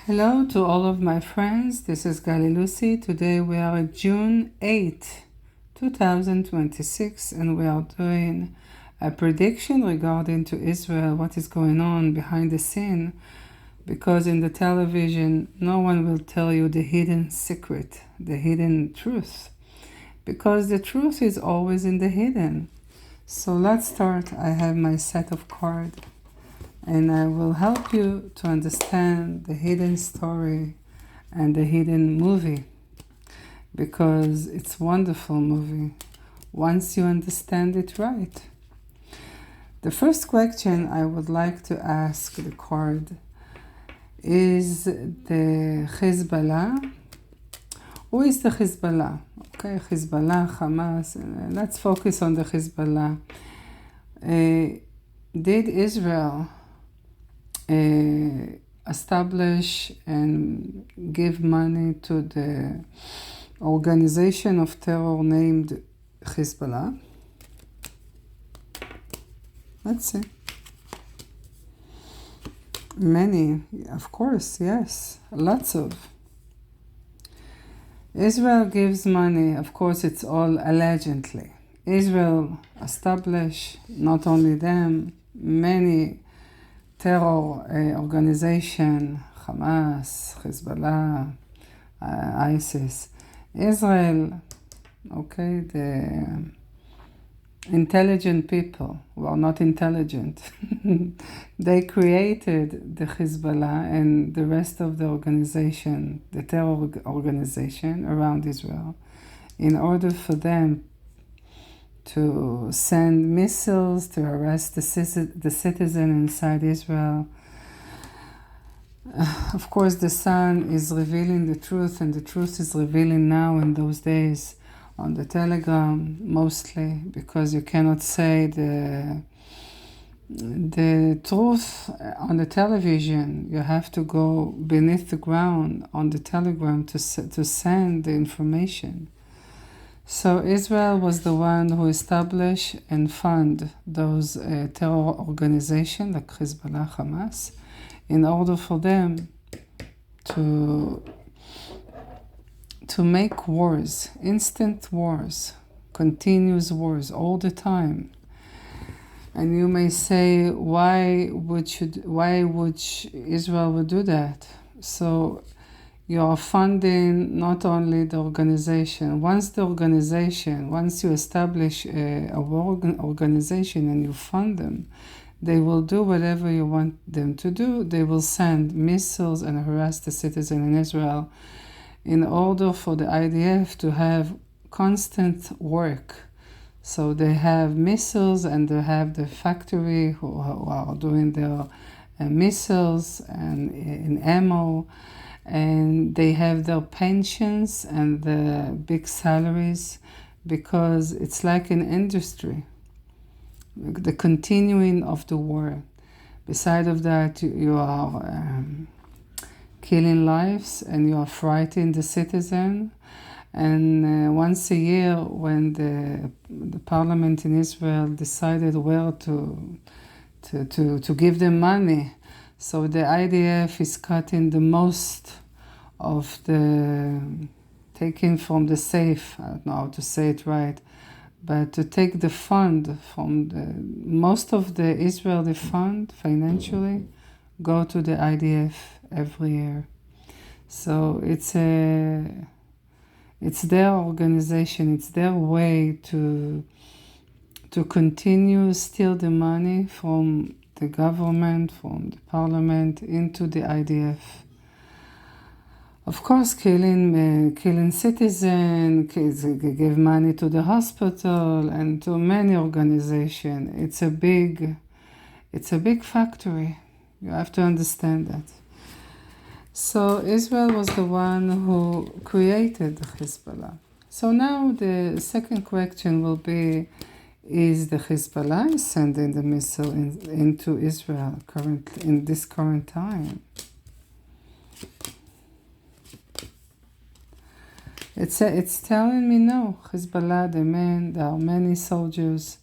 Hello to all of my friends. This is Gali Lucy. Today we are at June 8, 2026, and we are doing a prediction regarding to Israel, what is going on behind the scene, because in the television no one will tell you the hidden secret, the hidden truth, because the truth is always in the hidden. So let's start. I have my set of cards, and I will help you to understand the hidden story and the hidden movie, because it's a wonderful movie once you understand it right. The first question I would like to ask the card is the Hezbollah. Who is the Hezbollah? Okay, Hezbollah, Hamas. Let's focus on the Hezbollah. Did Israel establish and give money to the organization of terror named Hezbollah? Let's see. Many, of course, yes, lots of. Israel gives money, of course, it's all allegedly. Israel established, not only them, many terror organization, Hamas, Hezbollah, ISIS. Israel, okay, the intelligent people who are not intelligent, they created the Hezbollah and the rest of the organization, the terror organization around Israel, in order for them to send missiles to arrest the citizen inside Israel. Of course, the sun is revealing the truth, and the truth is revealing now in those days on the Telegram, mostly, because you cannot say the truth on the television. You have to go beneath the ground on the Telegram to send the information. So Israel was the one who established and funded those terror organizations like Hezbollah, Hamas, in order for them to make wars, instant wars, continuous wars all the time. And you may say, why would Israel would do that? So you are funding not only the organization. Once you establish a war organization and you fund them, they will do whatever you want them to do. They will send missiles and harass the citizen in Israel in order for the IDF to have constant work. So they have missiles, and they have the factory who are doing their missiles and in ammo, and they have their pensions and the big salaries, because it's like an industry, the continuing of the war. Beside of that, you are killing lives, and you are frightening the citizen. And once a year, when the parliament in Israel decided where to give them money, so the IDF is cutting the most of the taking from the safe. I don't know how to say it right, but to take the fund from most of the Israeli fund financially go to the IDF every year. So it's their organization, it's their way to continue steal the money from the government, from the parliament, into the IDF. Of course, killing citizens, give money to the hospital and to many organizations. It's a big factory. You have to understand that. So Israel was the one who created Hezbollah. So now the second question will be, is the Hezbollah sending the missile into Israel currently, in this current time? It's telling me no. Hezbollah, there are many soldiers,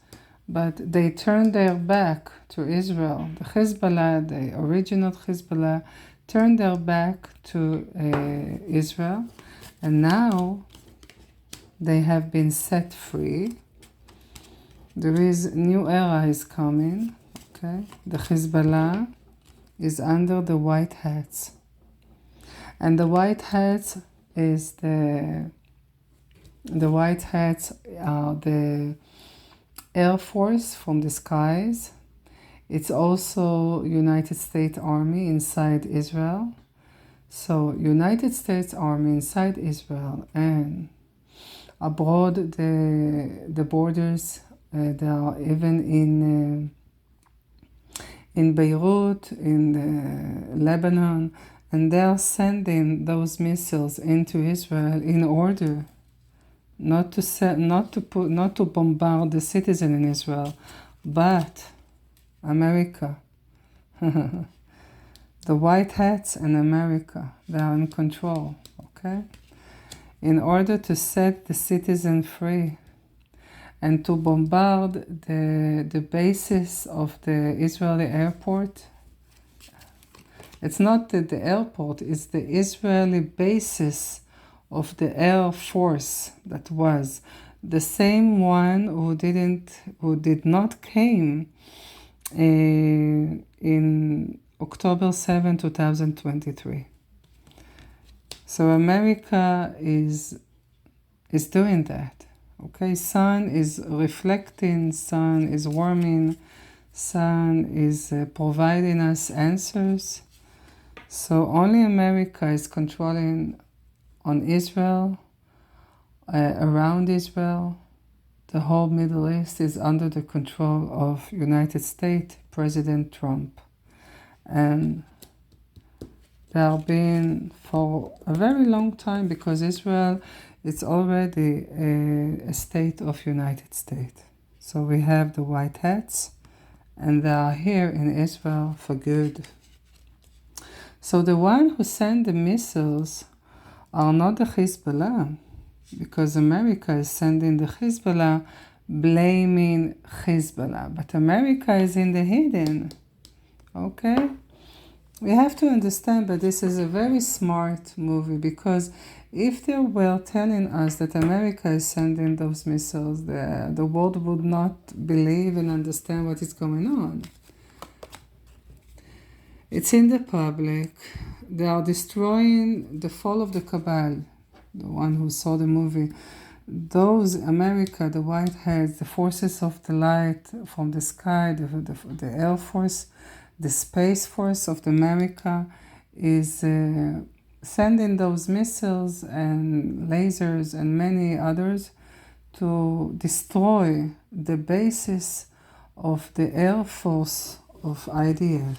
but they turned their back to Israel. The Hezbollah, the original Hezbollah, turned their back to Israel, and now they have been set free. There is a new era is coming. Okay, the Hezbollah is under the white hats, and the white hats is the white hats are the Air Force from the skies. It's also United States Army inside Israel. So United States Army inside Israel and abroad the borders. They are even in Beirut, in Lebanon, and they are sending those missiles into Israel in order not to bombard the citizen in Israel, but America. The white hats and America, they are in control, okay? In order to set the citizen free and to bombard the bases of the Israeli airport. It's not the airport, it's the Israeli basis of the Air Force that was the same one who did not came in October 7, 2023. So America is doing that. Okay, sun is reflecting, sun is warming, sun is providing us answers. So only America is controlling on Israel, around Israel. The whole Middle East is under the control of United States President Trump. And they have been for a very long time because Israel is already a state of United States. So we have the white hats and they are here in Israel for good. So the one who sent the missiles are not the Hezbollah, because America is sending the Hezbollah, blaming Hezbollah. But America is in the hidden. Okay? We have to understand that this is a very smart movie, because if they were telling us that America is sending those missiles, the world would not believe and understand what is going on. It's in the public. They are destroying the fall of the cabal. The one who saw the movie. Those America, the white hats, the forces of the light from the sky, the Air Force, the Space Force of America is sending those missiles and lasers and many others to destroy the basis of the Air Force of IDF.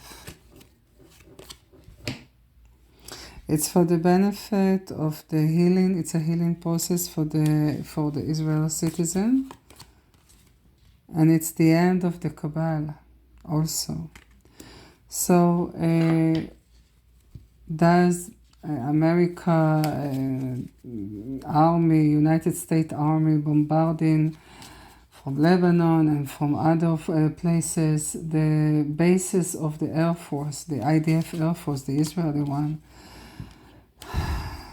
It's for the benefit of the healing. It's a healing process for the Israeli citizen. And it's the end of the cabal also. So does America Army, United States Army bombarding from Lebanon and from other places the bases of the Air Force, the IDF Air Force, the Israeli one.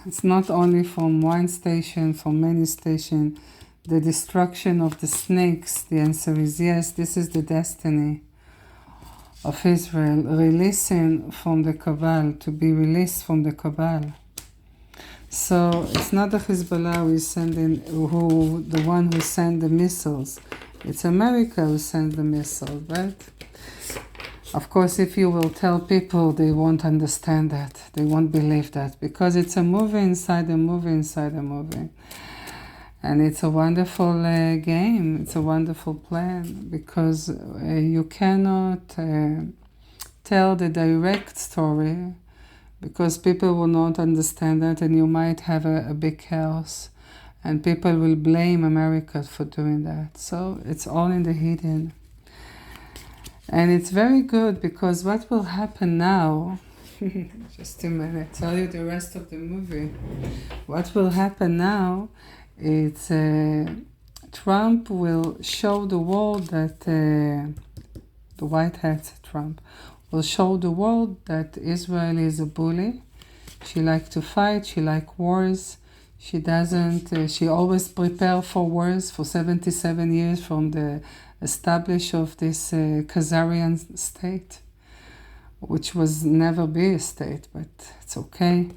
It's not only from one station, from many stations. The destruction of the snakes, the answer is yes, this is the destiny of Israel, releasing from the cabal, to be released from the cabal. So it's not the Hezbollah who is sending, the one who sent the missiles. It's America who sent the missiles, right? Of course, if you will tell people, they won't understand that. They won't believe that, because it's a movie inside a movie inside a movie. And it's a wonderful game. It's a wonderful plan, because you cannot tell the direct story, because people will not understand that, and you might have a big chaos, and people will blame America for doing that. So it's all in the hidden. And it's very good, because what will happen now, just a minute, tell you the rest of the movie. What will happen now, it's Trump will show the world that, the White Hat Trump, will show the world that Israel is a bully. She likes to fight, she likes wars. She doesn't, she always prepare for wars for 77 years from the establish of this Khazarian state, which was never be a state, but it's okay.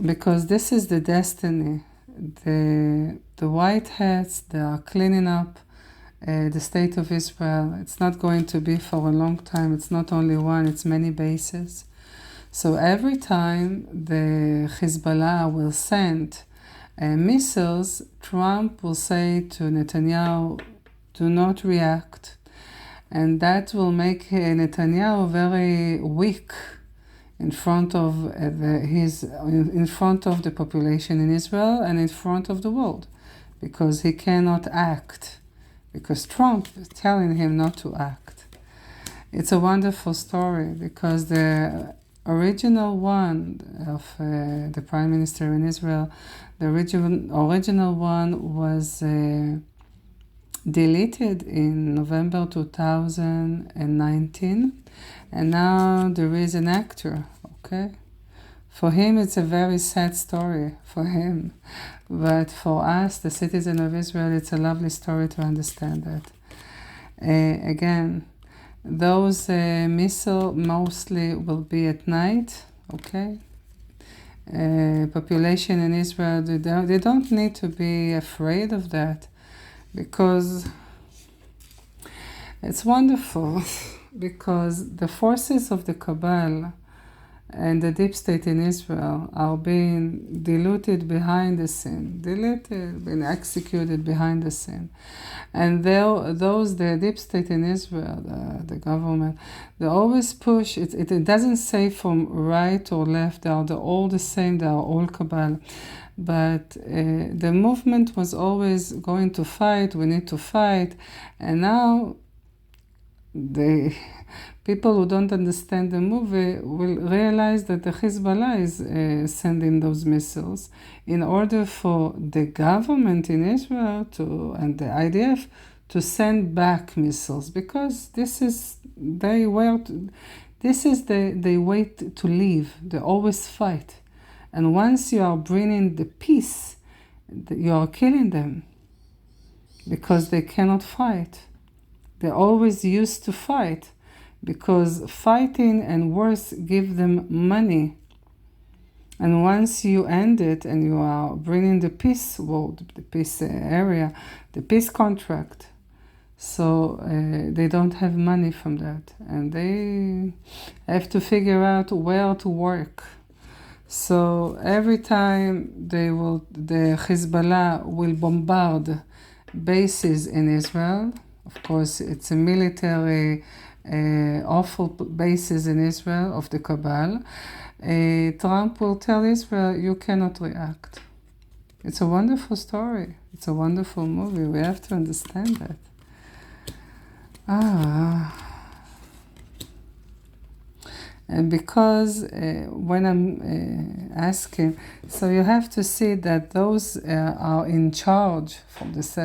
Because this is the destiny. The white hats, they are cleaning up the state of Israel. It's not going to be for a long time. It's not only one, it's many bases. So every time the Hezbollah will send missiles, Trump will say to Netanyahu, do not react. And that will make Netanyahu very weak in front of in front of the population in Israel and in front of the world, because he cannot act, because Trump is telling him not to act. It's a wonderful story, because the original one of the Prime Minister in Israel, the original one was deleted in November 2019, and now there is an actor, okay? For him, it's a very sad story for him, but for us, the citizen of Israel, it's a lovely story to understand that. Again, those missiles mostly will be at night, okay? Population in Israel, they don't need to be afraid of that, because it's wonderful, because the forces of the Cabal and the deep state in Israel are being diluted behind the scene, being executed behind the scene. And the deep state in Israel, the government, they always push, it doesn't say from right or left, they are all the same, they are all Cabal. But the movement was always going to fight, we need to fight, and now the people who don't understand the movie will realize that the Hezbollah is sending those missiles in order for the government in Israel and the IDF to send back missiles, because this is their way to live. They always fight. And once you are bringing the peace, you are killing them, because they cannot fight. They always used to fight, because fighting and wars give them money. And once you end it and you are bringing the peace world, the peace area, the peace contract, so they don't have money from that. And they have to figure out where to work. So every time the Hezbollah will bombard bases in Israel, of course it's a military awful bases in Israel of the Cabal, Trump will tell Israel, you cannot react. It's a wonderful story. It's a wonderful movie. We have to understand that. And because when I'm asking, so you have to see that those are in charge from this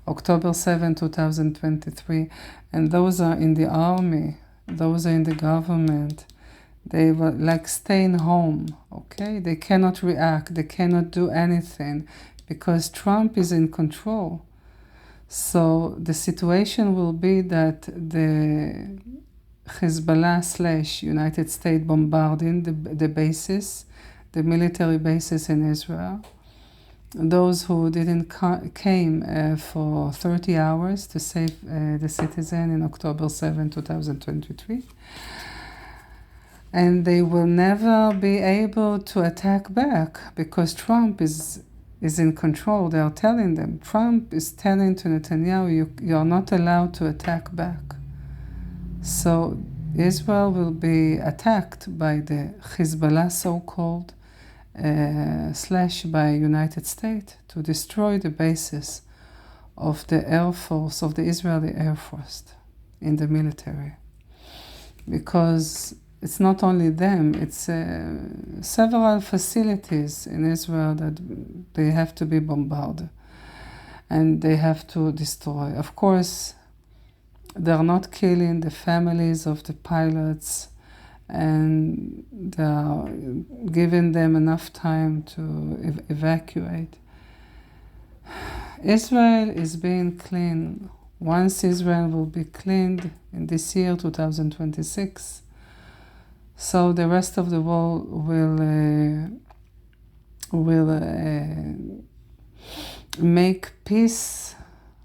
October 7, 2023, and those are in the army, those are in the government. They were like staying home, okay? They cannot react, they cannot do anything, because Trump is in control. So the situation will be that the Hezbollah / United States bombarding the bases, the military bases in Israel. Those who didn't came for 30 hours to save the citizen in October 7, 2023. And they will never be able to attack back, because Trump is in control. They are telling them, Trump is telling to Netanyahu, you are not allowed to attack back. So Israel will be attacked by the Hezbollah, so-called, / by United States to destroy the bases of the Air Force, of the Israeli Air Force in the military. Because it's not only them, it's several facilities in Israel that they have to be bombarded and they have to destroy. Of course, they're not killing the families of the pilots and they are giving them enough time to evacuate. Israel is being cleaned. Once Israel will be cleaned in this year, 2026, so the rest of the world will make peace,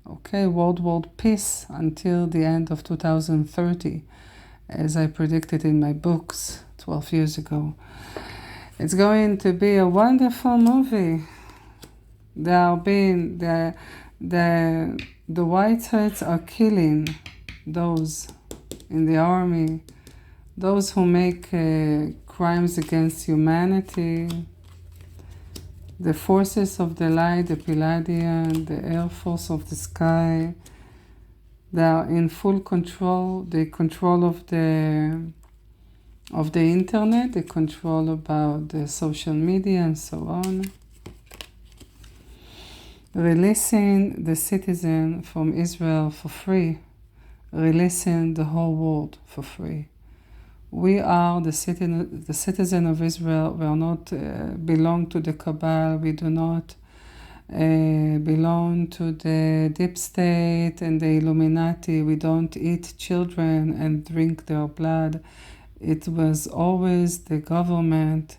okay, world peace until the end of 2030, as I predicted in my books 12 years ago. It's going to be a wonderful movie. The white hats are killing those in the army, those who make crimes against humanity. The forces of the light, the Palladian, the Air Force of the sky, they are in full control. They control of the internet, they control about the social media and so on. Releasing the citizen from Israel for free, releasing the whole world for free. We are the citizen of Israel. We are not belong to the cabal. We do not belong to the deep state and the Illuminati. We don't eat children and drink their blood. It was always the government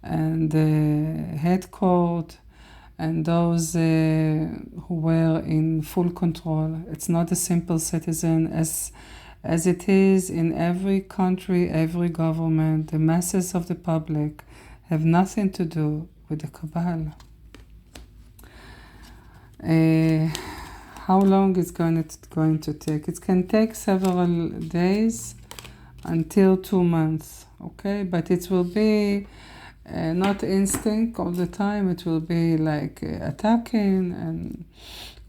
and the head court and those who were in full control. It's not a simple citizen as it is in every country, every government. The masses of the public have nothing to do with the cabal. How long is going to take? It can take several days until 2 months, okay? But it will be not instinct all the time. It will be like attacking and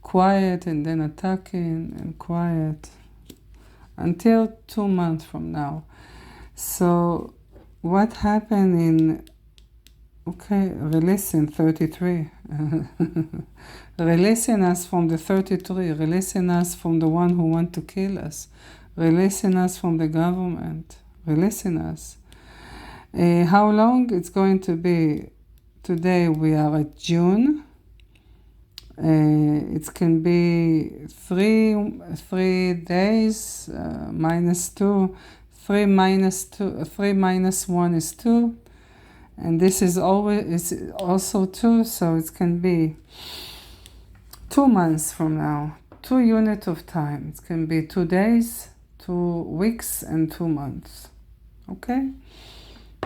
quiet and then attacking and quiet until 2 months from now. So what happened in, okay, releasing 33. Releasing us from the 33, releasing us from the one who want to kill us, releasing us from the government, releasing us. How long it's going to be? Today we are at June. It can be 3 days minus 2. 3 minus 1 is 2. And this is also 2, so it can be 2 months from now. 2 units of time. It can be 2 days, 2 weeks, and 2 months. Okay?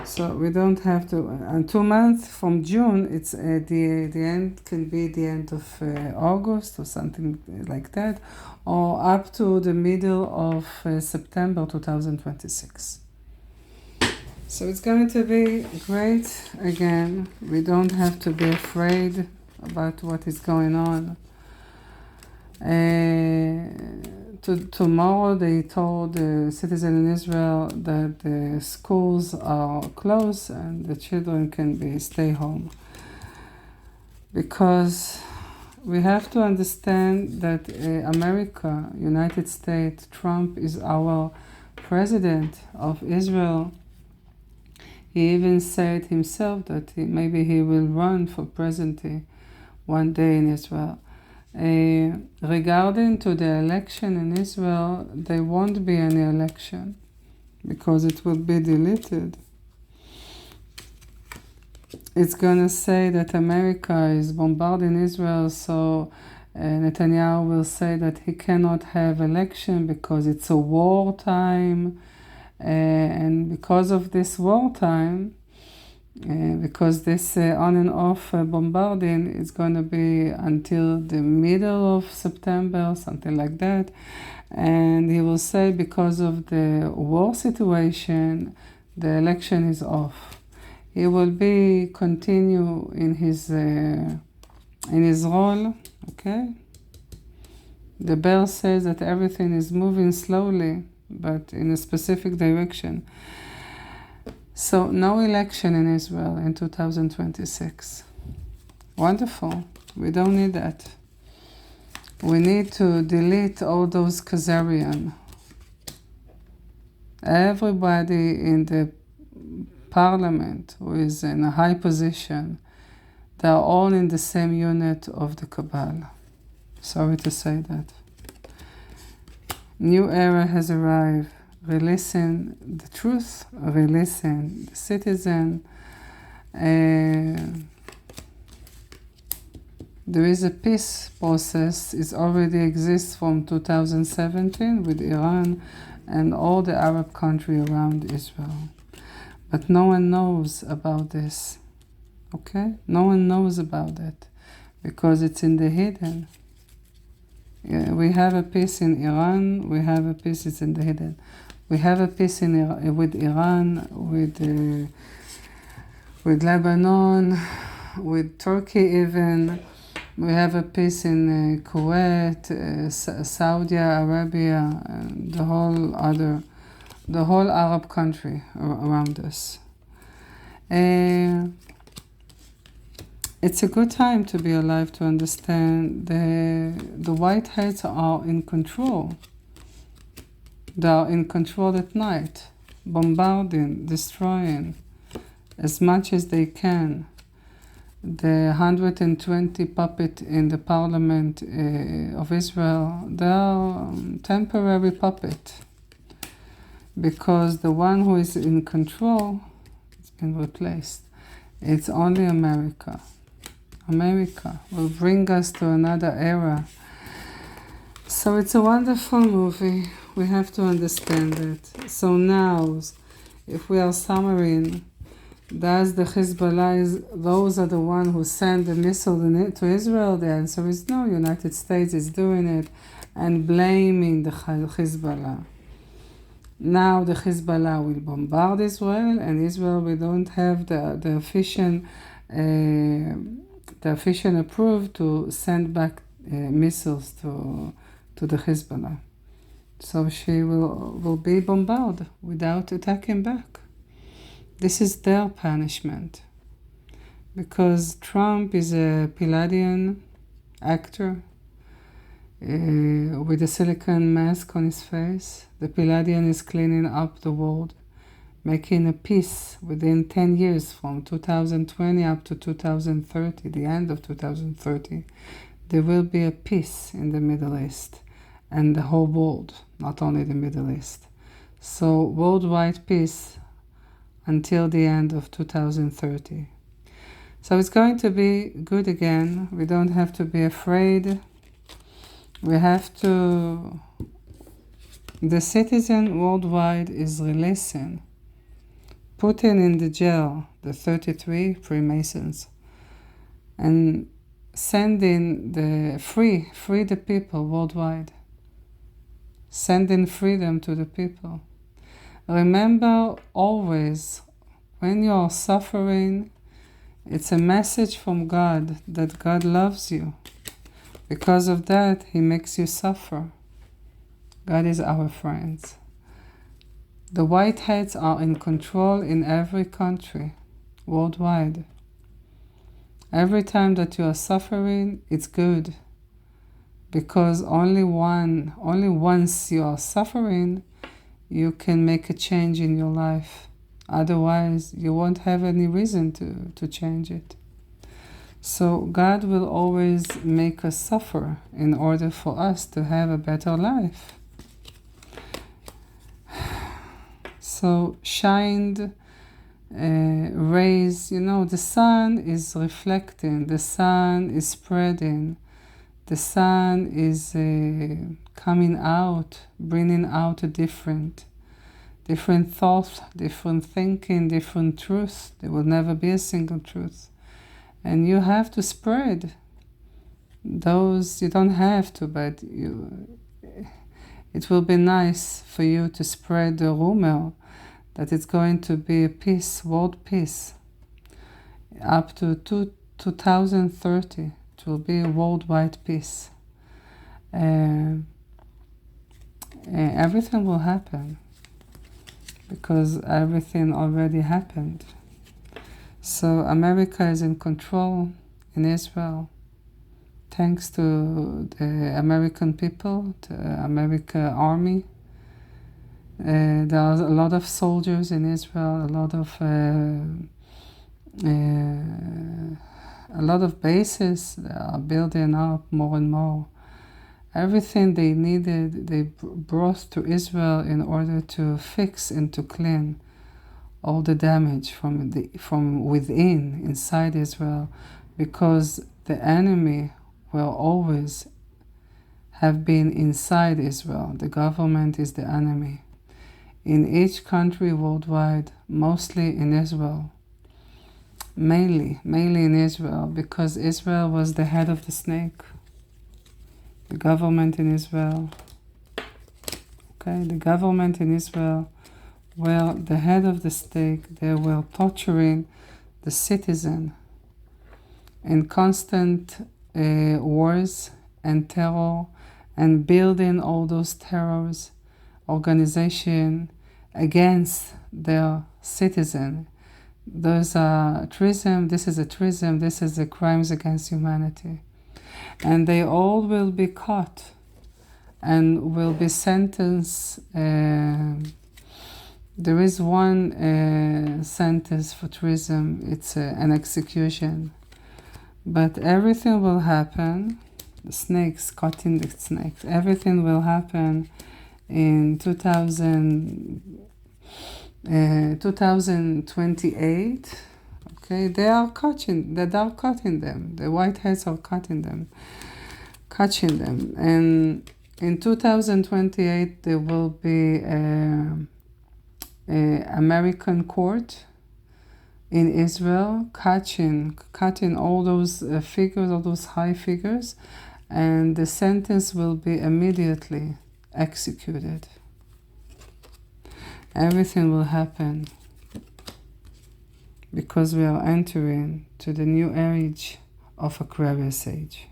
So we don't have to, and 2 months from June, it's the end can be the end of August or something like that, or up to the middle of September 2026. So it's going to be great. Again, we don't have to be afraid about what is going on. Tomorrow they told the citizens in Israel that the schools are closed and the children can stay home. Because we have to understand that America, United States, Trump is our president of Israel. He even said himself that maybe he will run for presidency one day in Israel. Regarding to the election in Israel, there won't be any election because it will be deleted. It's going to say that America is bombarding Israel, so Netanyahu will say that he cannot have election because it's a wartime, and because of this wartime, because this on and off bombarding is going to be until the middle of September, something like that. And he will say because of the war situation, the election is off. He will continue in his role, okay? The bell says that everything is moving slowly, but in a specific direction. So no election in Israel in 2026. Wonderful. We don't need that. We need to delete all those Khazarian. Everybody in the parliament who is in a high position, they are all in the same unit of the cabal. Sorry to say that. New era has arrived. Releasing the truth, releasing the citizen. There is a peace process. It already exists from 2017 with Iran and all the Arab countries around Israel. But no one knows about this. Okay? No one knows about it because it's in the hidden. Yeah, we have a peace in Iran. We have a peace. It's in the hidden. We have a peace with Iran, with Lebanon, with Turkey even. We have a peace in Kuwait, Saudi Arabia, and the whole Arab country around us. It's a good time to be alive to understand the white hats are in control. They are in control at night, bombarding, destroying as much as they can. The 120 puppets in the parliament of Israel, they are temporary puppet because the one who is in control has been replaced. It's only America. America will bring us to another era. So it's a wonderful movie. We have to understand it. So now, if we are summarizing, does the Hezbollah, those are the ones who send the missile to Israel? The answer is no. United States is doing it and blaming the Hezbollah. Now the Hezbollah will bombard Israel, and Israel we don't have the official approved to send back missiles to the Hezbollah. So she will be bombarded without attacking back. This is their punishment. Because Trump is a Palladian actor with a silicone mask on his face. The Palladian is cleaning up the world, making a peace within 10 years from 2020 up to 2030, the end of 2030. There will be a peace in the Middle East and the whole world, not only the Middle East. So worldwide peace until the end of 2030. So it's going to be good again. We don't have to be afraid. We have to... The citizen worldwide is releasing, putting in the jail the 33 Freemasons, and sending free the people worldwide. Sending freedom to the people. Remember always, when you are suffering, it's a message from God that God loves you. Because of that, He makes you suffer. God is our friend. The white hats are in control in every country, worldwide. Every time that you are suffering, it's good. Because only once you are suffering, you can make a change in your life. Otherwise, you won't have any reason to change it. So God will always make us suffer in order for us to have a better life. So shined rays, the sun is reflecting, the sun is spreading, the sun is coming out, bringing out a different thought, different thinking, different truth. There will never be a single truth. And you have to spread those. You don't have to, but it will be nice for you to spread the rumor that it's going to be a peace, world peace. Up to 2030, it will be a worldwide peace. Everything will happen because everything already happened. So America is in control in Israel, thanks to the American people, the American army. There are a lot of soldiers in Israel, a lot of bases that are building up more and more. Everything they needed, they brought to Israel in order to fix and to clean all the damage from within, inside Israel, because the enemy will always have been inside Israel. The government is the enemy. In each country worldwide, mostly in Israel, mainly in Israel, because Israel was the head of the snake. The government in Israel, the government in Israel, well, the head of the snake, they were torturing the citizen in constant wars and terror, and building all those terrors organization against their citizen. There's a treason, this is a treason, this is the crimes against humanity. And they all will be caught and will be sentenced. There is one sentence for treason, it's an execution. But everything will happen, the snakes, cutting the snakes, everything will happen in 2028. Okay, they are cutting them. The whiteheads are catching them. And in 2028, there will be a American court in Israel cutting all those figures, all those high figures, and the sentence will be immediately executed. Everything will happen because we are entering to the new age of Aquarius age.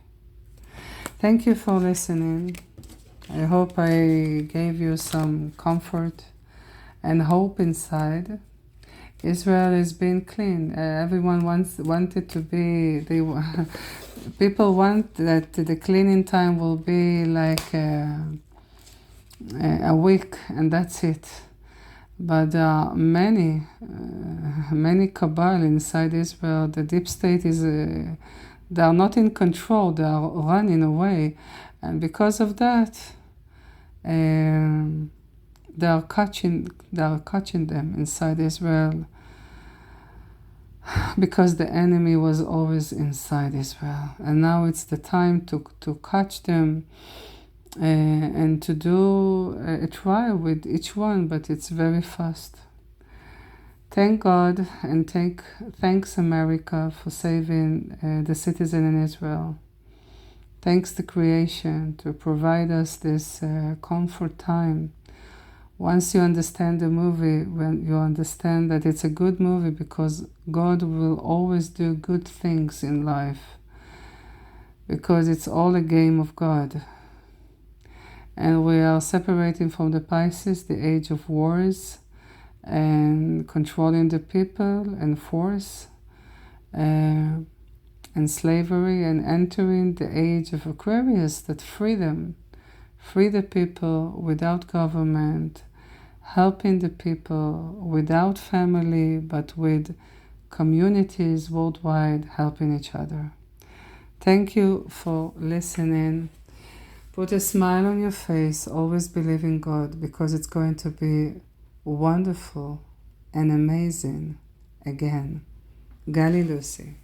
Thank you for listening. I hope I gave you some comfort and hope inside. Israel is being clean. Everyone wanted to be. People want that the cleaning time will be like a week, and that's it. But there are many cabal inside Israel. The deep state is. They are not in control. They are running away, and because of that, they are catching them inside Israel, because the enemy was always inside Israel, and now it's the time to catch them and to do a trial with each one, but it's very fast. Thank God and thanks America for saving the citizen in Israel. Thanks the creation to provide us this comfort time. Once you understand the movie, when you understand that it's a good movie because God will always do good things in life, because it's all a game of God. And we are separating from the Pisces, the age of wars and controlling the people and force and slavery, and entering the age of Aquarius, that freedom, free the people without government, helping the people without family, but with communities worldwide helping each other. Thank you for listening. Put a smile on your face. Always believe in God, because it's going to be wonderful and amazing again. Gali Lucy.